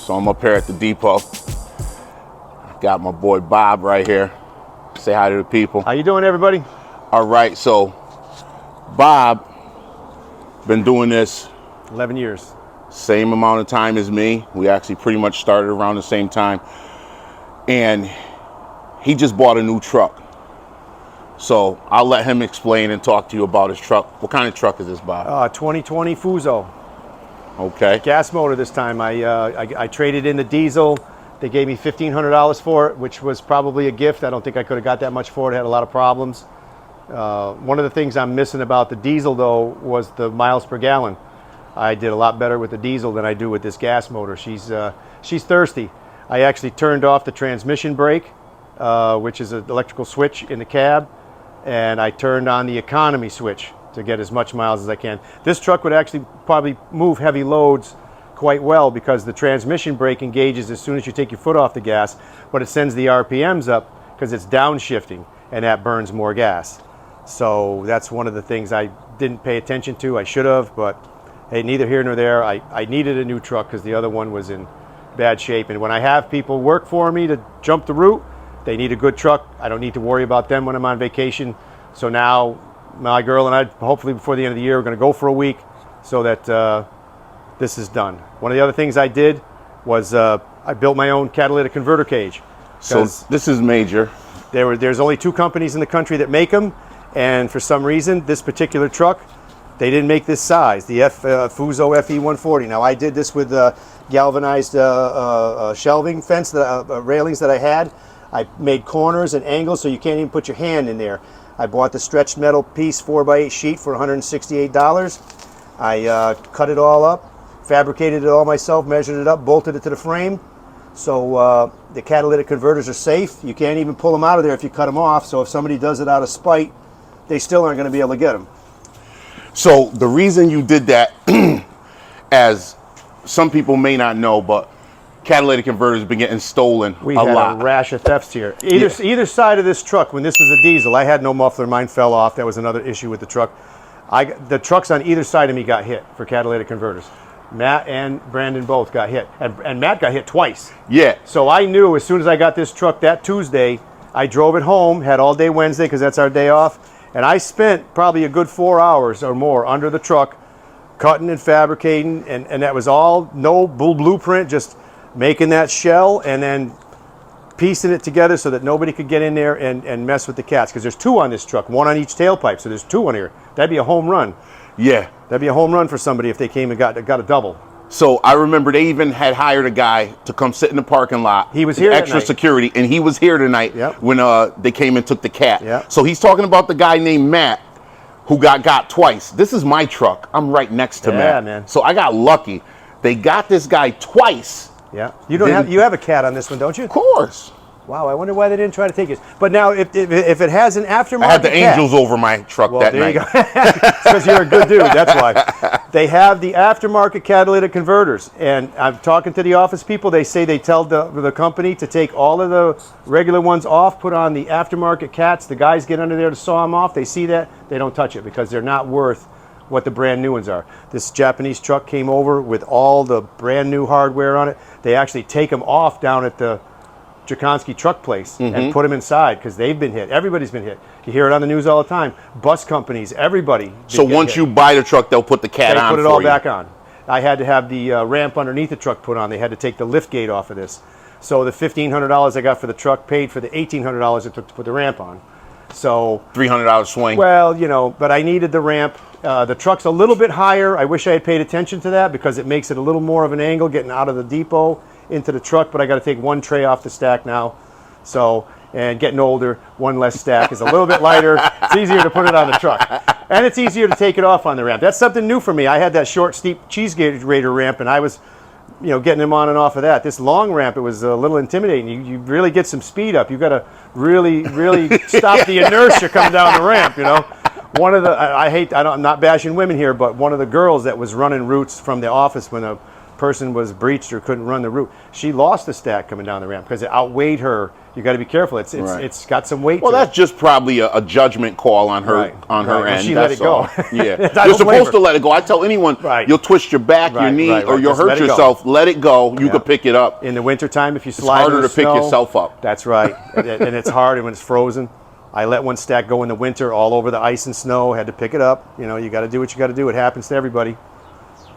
So I'm up here at the depot. Got my boy Bob right here. Say hi to the people. How you doing, everybody? All right, so Bob been doing this 11 years. same amount of time as me. We actually pretty much started around the same time. And he just bought a new truck. So I'll let him explain and talk to you about his truck. What kind of truck is this, Bob? 2020 Fuso. Okay. Gas motor this time. I traded in the diesel. They gave me $1,500 for it, which was probably a gift. I don't think I could have got that much for it. It had a lot of problems. One of the things I'm missing about the diesel, though, was the miles per gallon. I did a lot better with the diesel than I do with this gas motor. She's thirsty. I actually turned off the transmission brake, which is an electrical switch in the cab, and I turned on the economy switch to get as much miles as I can. This truck would actually probably move heavy loads quite well because the transmission brake engages as soon as you take your foot off the gas, but it sends the RPMs up because it's downshifting, and that burns more gas. So that's one of the things I didn't pay attention to. I should have, but hey, neither here nor there. I needed a new truck because the other one was in bad shape. And when I have people work for me to jump the route, they need a good truck. I don't need to worry about them when I'm on vacation. So now my girl and I, hopefully before the end of the year, we're going to go for a week so that this is done. One of the other things I did was I built my own catalytic converter cage. So this is major. There's only 2 companies in the country that make them, and for some reason, this particular truck, they didn't make this size, the Fuso FE140. Now, I did this with galvanized shelving fence, railings that I had. I made corners and angles so you can't even put your hand in there. I bought the stretched metal piece 4x8 sheet for $168. I cut it all up, fabricated it all myself, measured it up, bolted it to the frame. So the catalytic converters are safe. You can't even pull them out of there if you cut them off. So if somebody does it out of spite, they still aren't going to be able to get them. So the reason you did that, as some people may not know, but catalytic converters have been getting stolen We a had lot. a rash of thefts here. Either side of this truck, when this was a diesel, I had no muffler. Mine fell off. That was another issue with the truck. The trucks on either side of me got hit for catalytic converters. Matt and Brandon both got hit. And Matt got hit twice. Yeah. So I knew as soon as I got this truck that Tuesday, I drove it home, had all day Wednesday because that's our day off. And I spent probably a good 4 hours or more under the truck, cutting and fabricating, and that was all, no blueprint, just making that shell and then piecing it together so that nobody could get in there and mess with the cats. Because there's 2 on this truck, 1 on each tailpipe, so there's 2 on here. That'd be a home run. Yeah. That'd be a home run for somebody if they came and got a double. So I remember they even had hired a guy to come sit in the parking lot. He was here that extra night. security, and he was here tonight when they came and took the cat. Yep. So he's talking about the guy named Matt who got twice. This is my truck. I'm right next to Matt. Man. So I got lucky. They got this guy twice. Yeah. You have a cat on this one, don't you? Of course. Wow, I wonder why they didn't try to take it. But now, if it has an aftermarket I had the angels over my truck that night. There you go. Because you're a good dude, that's why. They have the aftermarket catalytic converters. And I'm talking to the office people. They say they tell the company to take all of the regular ones off, put on the aftermarket cats. The guys get under there to saw them off. They see that. They don't touch it because they're not worth what the brand new ones are. This Japanese truck came over with all the brand new hardware on it. They actually take them off down at the Jakonski truck place and put them inside because they've been hit. Everybody's been hit. You hear it on the news all the time. Bus companies, everybody. So once you buy the truck, they'll put the cat on for you. They put it all back on. I had to have the ramp underneath the truck put on. They had to take the lift gate off of this. So the $1,500 I got for the truck paid for the $1,800 it took to put the ramp on. So $300 swing. Well, but I needed the ramp. The truck's a little bit higher. I wish I had paid attention to that because it makes it a little more of an angle getting out of the depot into the truck, but I got to take 1 tray off the stack now. So, and getting older, 1 less stack is a little bit lighter. It's easier to put it on the truck. And it's easier to take it off on the ramp. That's something new for me. I had that short, steep cheese grater ramp, and I was, getting them on and off of that. This long ramp, it was a little intimidating. You really get some speed up. You got to really stop the inertia coming down the ramp, One of the, I'm not bashing women here, but one of the girls that was running routes from the office when a person was breached or couldn't run the route, she lost the stack coming down the ramp because it outweighed her You got to be careful. It's got some weight. Well, to that's it. just probably a judgment call on her her Well, end. she That's let it go. all. Yeah, I you're don't blame supposed her. to let it go. I tell anyone, you'll twist your back, your knee, or you'll Just hurt let it go. yourself. Let it go. You can pick it up. In the wintertime, if you It's slide harder in the to pick snow, yourself up. That's right. and it's hard when it's frozen. I let one stack go in the winter all over the ice and snow. Had to pick it up. You know, you got to do what you got to do. It happens to everybody.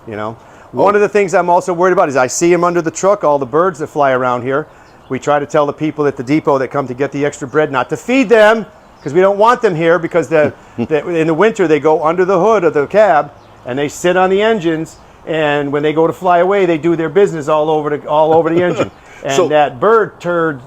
You know. One of the things I'm also worried about is I see them under the truck, all the birds that fly around here. We try to tell the people at the depot that come to get the extra bread not to feed them because we don't want them here because in the winter they go under the hood of the cab and they sit on the engines, and when they go to fly away they do their business all over the engine. And that bird turd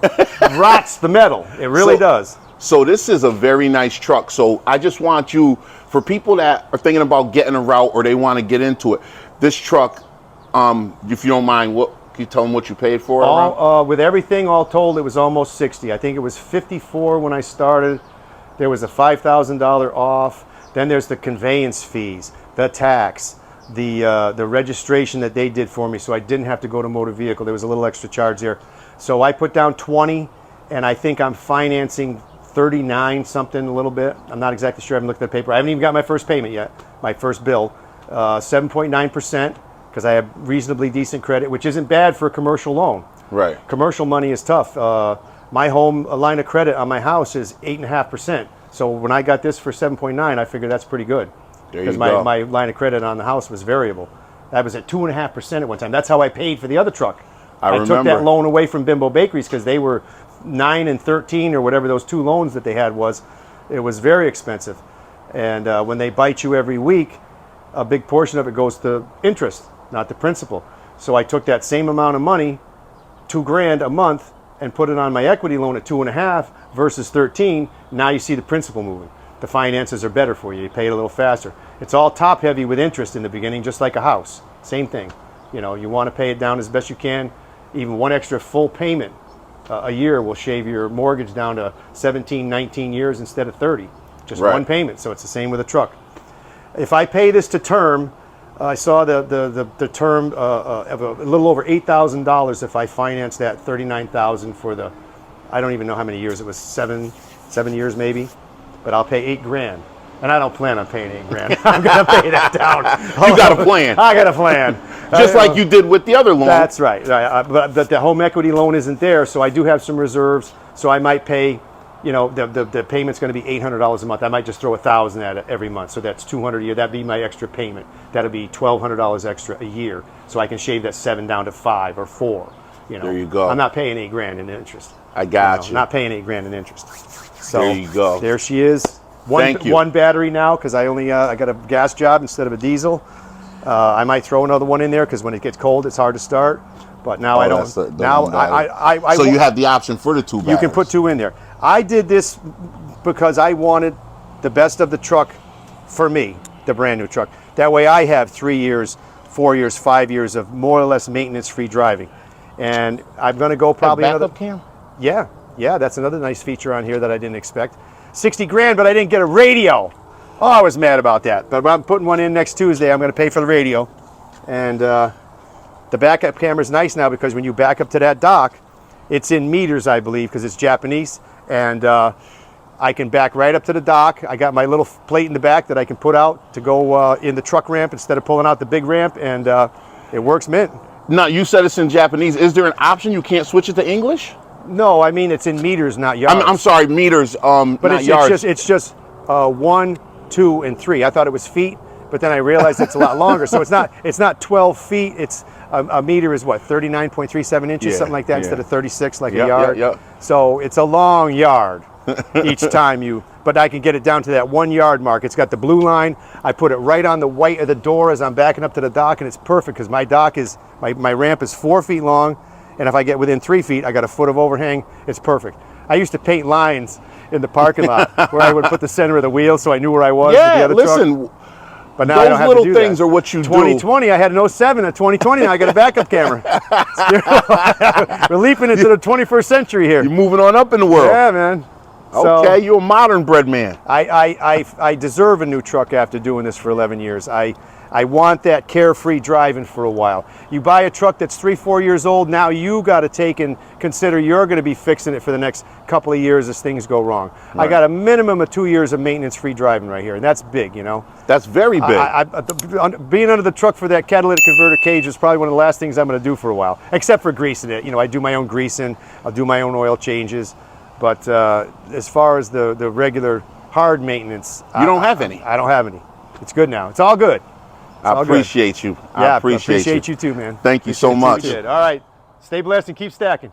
rots the metal. It really does. So this is a very nice truck. So I just want you, for people that are thinking about getting a route or they want to get into it, this truck, if you don't mind, can you tell them what you paid for it? With everything all told, it was almost 60. I think it was 54 when I started. There was a $5,000 off. Then there's the conveyance fees, the tax, the registration that they did for me, so I didn't have to go to motor vehicle. There was a little extra charge there. So I put down 20, and I think I'm financing 39 something, a little bit. I'm not exactly sure. I haven't looked at the paper. I haven't even got my first payment yet, my first bill. 7.9%. Because I have reasonably decent credit, which isn't bad for a commercial loan. Right. Commercial money is tough. My home line of credit on my house is 8.5%. So when I got this for 7.9, I figured that's pretty good. Because my line of credit on the house was variable. That was at 2.5% at one time. That's how I paid for the other truck. I took that loan away from Bimbo Bakeries because they were 9 and 13 or whatever those two loans that they had was. It was very expensive. And when they bite you every week, a big portion of it goes to interest, not the principal. So I took that same amount of money, $2,000 a month, and put it on my equity loan at 2.5 versus 13. Now you see the principal moving. The finances are better for you. You pay it a little faster. It's all top heavy with interest in the beginning, just like a house. Same thing. You know, you want to pay it down as best you can. Even one extra full payment a year will shave your mortgage down to 17, 19 years instead of 30. Just one payment. So it's the same with a truck. If I pay this to term, I saw the term of a little over $8,000 if I finance that $39,000 for the, I don't even know how many years it was, seven years maybe, but I'll pay $8,000, and I don't plan on paying $8,000. I'm gonna pay that down. You got a plan. I got a plan. Just like you did with the other loan. That's right. But the home equity loan isn't there, so I do have some reserves. So I might pay. You know, the payment's going to be $800 a month. I might just throw $1,000 at it every month, so that's $200 a year. That'd be my extra payment. That'll be $1,200 extra a year, so I can shave that 7 down to 5 or 4. You know, there you go. I'm not paying $8,000 in interest. I got you. Not paying $8,000 in interest. So there you go. There she is. Thank you. One battery now because I got a gas job instead of a diesel. I might throw another one in there because when it gets cold, it's hard to start. But now I don't. So you have the option for the 2 batteries. You can put 2 in there. I did this because I wanted the best of the truck for me, the brand new truck. That way I have 3 years, 4 years, 5 years of more or less maintenance-free driving. And I'm going to go probably another cam? Yeah, that's another nice feature on here that I didn't expect. $60,000, but I didn't get a radio. Oh, I was mad about that. But I'm putting one in next Tuesday. I'm going to pay for the radio. And the backup camera is nice now because when you back up to that dock, it's in meters, I believe, because it's Japanese. And I can back right up to the dock. I got my little plate in the back that I can put out to go in the truck ramp instead of pulling out the big ramp, and it works mint. Now, you said it's in Japanese. Is there an option you can't switch it to English? No, I mean it's in meters, not yards. I'm sorry, meters, but not yards. It's just 1, 2, and 3. I thought it was feet, but then I realized it's a lot longer. So it's not 12 feet. It's a meter is what, 39.37 inches, something like that, instead of 36 like a yard. So it's a long yard each time but I can get it down to that 1 yard mark. It's got the blue line. I put it right on the white of the door as I'm backing up to the dock, and it's perfect because my dock is, my ramp is 4 feet long, and if I get within 3 feet, I got a foot of overhang. It's perfect. I used to paint lines in the parking lot where I would put the center of the wheel so I knew where I was with the other truck. But now I don't have to do that. Those little things are what you 2020, I had an 07. A 2020, now I got a backup camera. We're leaping into the 21st century here. You're moving on up in the world. Yeah, man. Okay, you're a modern bread man. I deserve a new truck after doing this for 11 years. I I want that carefree driving for a while. You buy a truck that's 3-4 years old, now you got to take and consider you're going to be fixing it for the next couple of years as things go wrong. Right. I got a minimum of 2 years of maintenance-free driving right here, and that's big, you know. That's very big. Being under the truck for that catalytic converter cage is probably one of the last things I'm going to do for a while, except for greasing it. You know, I do my own greasing, I'll do my own oil changes, but as far as the regular hard maintenance, you don't have any. I don't have any. It's good now. It's all good. I appreciate you. Yeah, I appreciate you too, man. Thank you so much. All right. Stay blessed and keep stacking.